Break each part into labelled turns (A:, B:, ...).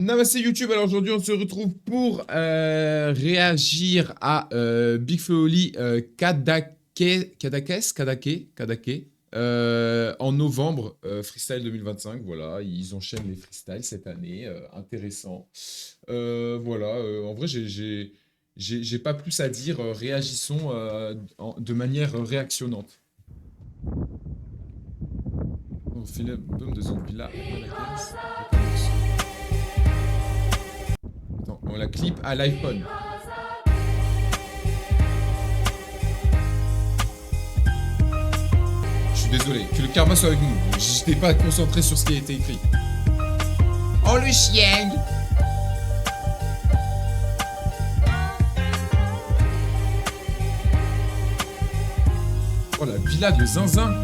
A: Namaste YouTube, alors aujourd'hui on se retrouve pour réagir à Big Flo Oli Kadake en novembre, Freestyle 2025, voilà, ils enchaînent les freestyles cette année, intéressant. Voilà, en vrai j'ai pas plus à dire, réagissons de manière réactionnante. On fait l'album de Zombie là, attends, on la clip à l'iPhone. Je suis désolé, que le karma soit avec nous. J'étais pas concentré sur ce qui a été écrit. Oh le chien! Oh la villa de Zinzin!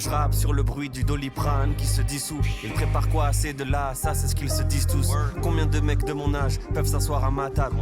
B: Je rappe sur le bruit du Doliprane qui se dissout. Il prépare quoi? C'est de là, ça c'est ce qu'ils se disent tous. Combien de mecs de mon âge peuvent s'asseoir à ma table?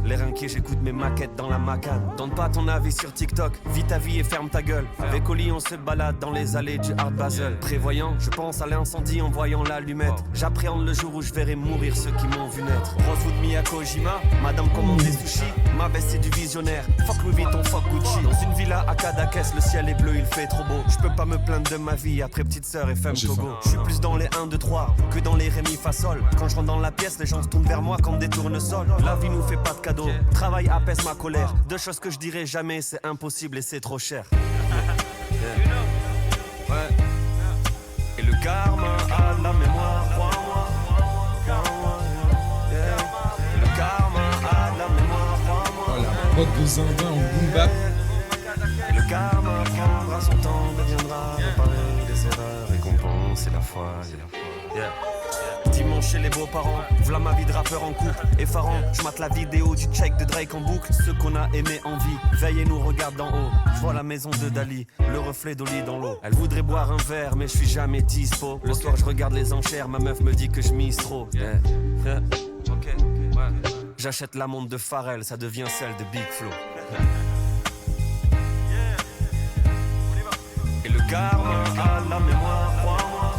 B: L'air inquiet, j'écoute mes maquettes dans la macane. Donne pas ton avis sur TikTok, vis ta vie et ferme ta gueule. Avec Oli on se balade dans les allées du Art Basel. Prévoyant, je pense à l'incendie en voyant l'allumette. J'appréhende le jour où je verrai mourir ceux qui m'ont vu naître. Rosewood Miyakojima, madame commande des sushis. Ma veste c'est du visionnaire, fuck Louis Vuitton, fuck Gucci. Dans une villa à Cadaqués, le ciel est bleu, il fait trop beau. Je peux pas me plaindre de ma vie après petite sœur et femme Togo. Je suis plus dans les 1, 2, 3 que dans les Rémi fa sol. Quand je rentre dans la pièce, les gens se tournent vers moi comme des tournesols. La vie nous fait pas de cadeaux, travail apaise ma colère. Deux choses que je dirai jamais, c'est impossible et c'est trop cher. Ouais. Et le karma a la mémoire, crois-moi. Le karma a la mémoire, crois-moi.
A: Oh la prod de Zinzin en boom bap.
B: Et le karma prendra son temps, deviendra réparer les erreurs, récompenser la foi. Yeah. Dimanche chez les beaux-parents, v'là ma vie de rappeur en couple. Effarant, je mate la vidéo du check de Drake en boucle. Ceux qu'on a aimés en vie, veille et nous regarde d'en haut. Je vois la maison de Dali, le reflet d'Oli dans l'eau. Elle voudrait boire un verre, mais je suis jamais dispo. Le soir je regarde les enchères, ma meuf me dit que je mise trop. Yeah. J'achète la montre de Pharrell, ça devient celle de Big Flo. Et le karma a la mémoire, crois-moi.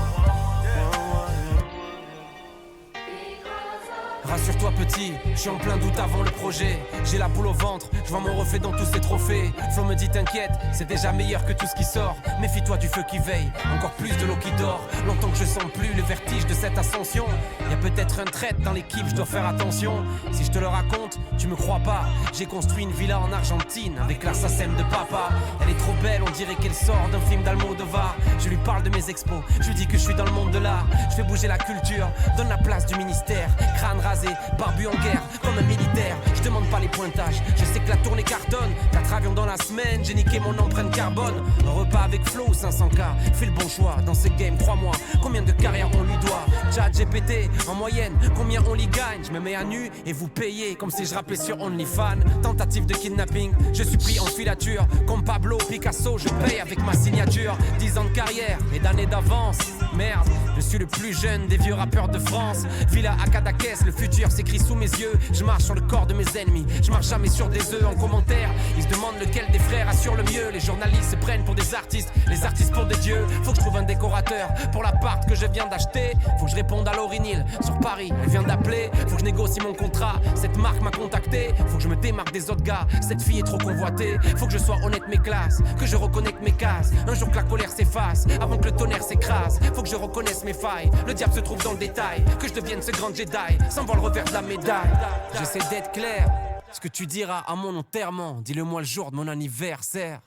C: Rassure-toi petit, je suis en plein doute avant le projet. J'ai la boule au ventre, je vois mon reflet dans tous ces trophées. Flo me dit t'inquiète, c'est déjà meilleur que tout ce qui sort. Méfie-toi du feu qui veille, encore plus de l'eau qui dort. Longtemps que je sens plus le vertige de cette ascension. Y a peut-être un trait dans l'équipe, je dois faire attention. Si je te le raconte, tu me crois pas. J'ai construit une villa en Argentine avec l'assassin de papa. Elle est trop belle, on dirait qu'elle sort d'un film d'Almodovar. Je lui parle de mes expos, je lui dis que je suis dans le monde de l'art. Je fais bouger la culture, donne la place du ministère. Crâne rasé, barbu en guerre, comme un militaire. Je demande pas les pointages, je sais que la tournée cartonne. 4 avions dans la semaine, j'ai niqué mon empreinte carbone. Un repas avec Flo ou 500K, fais le bon choix. Dans ce game, 3 mois, combien de carrières on lui doit? Chat GPT, en moyenne, combien on l'y gagne? Je me mets à nu et vous payez, comme si je rappelais sur OnlyFans. Tentative de kidnapping, je suis pris en filature. Comme Pablo Picasso, je paye avec ma signature. 10 ans de carrière et d'années d'avance. Merde, je suis le plus jeune des vieux rappeurs de France. Villa à Cadaqués, le futur s'écrit sous mes yeux. Je marche sur le corps de mes ennemis, je marche jamais sur des œufs. En commentaire, ils se demandent lequel des frères assure le mieux. Les journalistes se prennent pour des artistes, les artistes pour des dieux. Faut que je trouve un décorateur pour l'appart que je viens d'acheter. Faut que je réponde à Laurie Neal sur Paris, elle vient d'appeler. Faut que je négocie mon contrat, cette marque m'a contacté. Faut que je me démarque des autres gars, cette fille est trop convoitée. Faut que je sois honnête mes classes, que je reconnecte mes cases. Un jour que la colère s'efface, avant que le tonnerre s'écrase. Faut que je reconnaisse mes failles, le diable se trouve dans le détail. Que je devienne ce grand Jedi, sans voir le revers de la médaille. J'essaie d'être clair, ce que tu diras à mon enterrement, dis-le-moi le jour de mon anniversaire.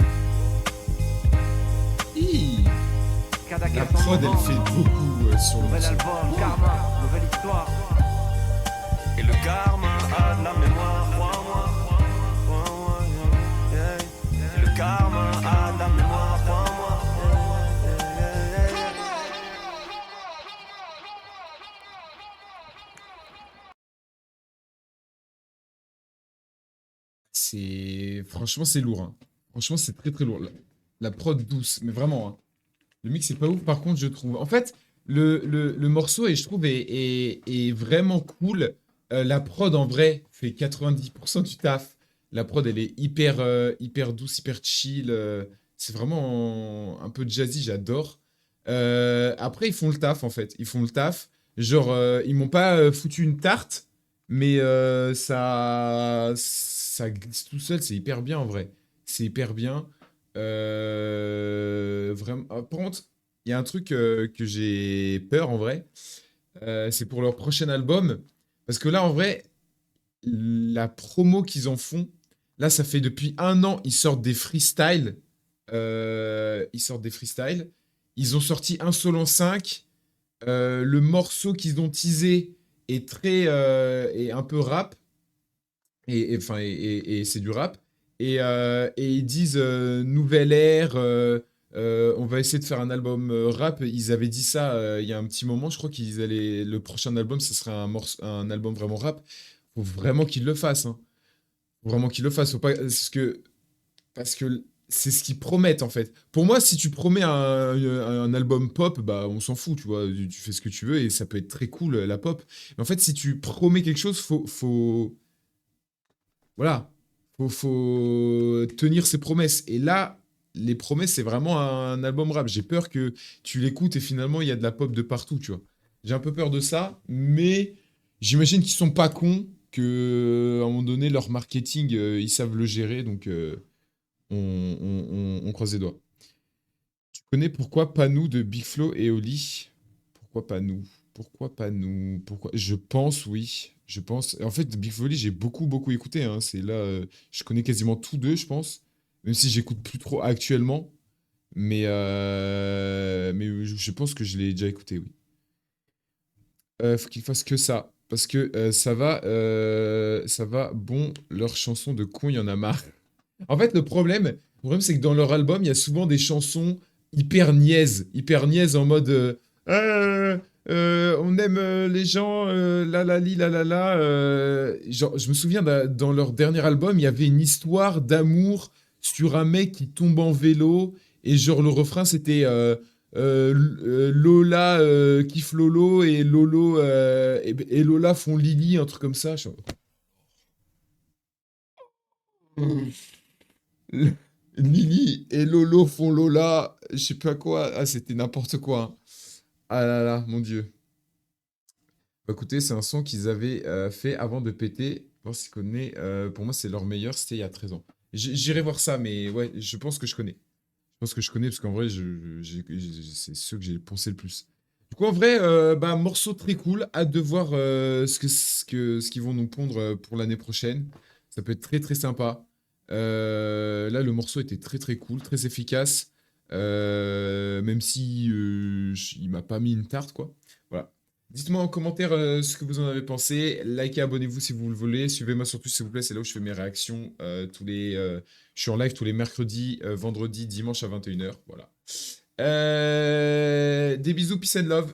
A: La prod elle fait beaucoup sur le
C: Nouvel album, karma, nouvelle histoire.
B: Et le karma a la mémoire, crois-moi. Et le karma a la mémoire, crois-moi.
A: Franchement c'est lourd, hein. Franchement c'est très très lourd. La prod douce, mais vraiment, hein. Le mix est pas ouf par contre je trouve. En fait le morceau je trouve est vraiment cool. La prod en vrai fait 90% du taf. La prod elle est hyper douce, hyper chill. C'est vraiment un peu jazzy, j'adore. Après, ils font le taf, en fait. Ils font le taf. Genre, ils m'ont pas foutu une tarte, mais ça glisse tout seul. C'est hyper bien, en vrai. C'est hyper bien. Vraiment. Par contre, il y a un truc que j'ai peur, en vrai. C'est pour leur prochain album. Parce que là, en vrai, la promo qu'ils en font, là, ça fait depuis 1 an, ils sortent des freestyles. Ils sortent des freestyles. Ils ont sorti Insolent 5. Le morceau qu'ils ont teasé est un peu rap. Enfin, et c'est du rap. Et ils disent nouvelle ère. On va essayer de faire un album rap. Ils avaient dit ça il y a un petit moment. Je crois qu'ils allaient. Le prochain album, ce serait un album vraiment rap. Faut vraiment qu'ils le fassent, hein. Faut vraiment qu'ils le fassent. Faut pas, parce que c'est ce qu'ils promettent en fait. Pour moi, si tu promets un album pop, bah on s'en fout, tu vois. Tu fais ce que tu veux et ça peut être très cool la pop. Mais en fait, si tu promets quelque chose, voilà, faut tenir ses promesses. Et là, les promesses, c'est vraiment un album rap. J'ai peur que tu l'écoutes et finalement il y a de la pop de partout, tu vois. J'ai un peu peur de ça, mais j'imagine qu'ils sont pas cons, que à un moment donné leur marketing, ils savent le gérer, donc on croise les doigts. Tu connais pourquoi pas nous de Big Flo et Oli? Pourquoi pas nous? Pourquoi pas nous? Pourquoi? Je pense, oui. Je pense. En fait, Big Flo et Oli, j'ai beaucoup écouté, hein. C'est là, je connais quasiment tous deux, je pense. Même si j'écoute plus trop actuellement. Mais je pense que je l'ai déjà écouté, oui. Faut qu'ils fassent que ça. Parce que ça va. Bon, leurs chansons de con, il y en a marre. En fait, le problème, c'est que dans leur album, il y a souvent des chansons hyper niaises en mode on aime les gens, la la li, la la la. Genre, je me souviens dans leur dernier album, il y avait une histoire d'amour sur un mec qui tombe en vélo et genre le refrain c'était Lola kiffe Lolo et Lolo et Lola font Lily, un truc comme ça. Lily et Lolo font Lola, je sais pas quoi. Ah, c'était n'importe quoi, hein. Ah là là, mon Dieu. Bah, écoutez, c'est un son qu'ils avaient fait avant de péter. Voir s'ils connaissent. Pour moi, c'est leur meilleur, c'était il y a 13 ans. J'irai voir ça, mais ouais, je pense que je connais. Je pense que je connais parce qu'en vrai, c'est ceux que j'ai poncé le plus. Du coup, en vrai, bah, morceau très cool. Hâte de voir ce qu'ils vont nous pondre pour l'année prochaine. Ça peut être très sympa. Là, le morceau était très cool, très efficace. Même si il m'a pas mis une tarte, quoi. Voilà. Dites-moi en commentaire ce que vous en avez pensé. Likez, abonnez-vous si vous le voulez. Suivez-moi sur Twitch, s'il vous plaît. C'est là où je fais mes réactions. Je suis en live tous les mercredis, vendredis, dimanche à 21h. Voilà. Des bisous, peace and love.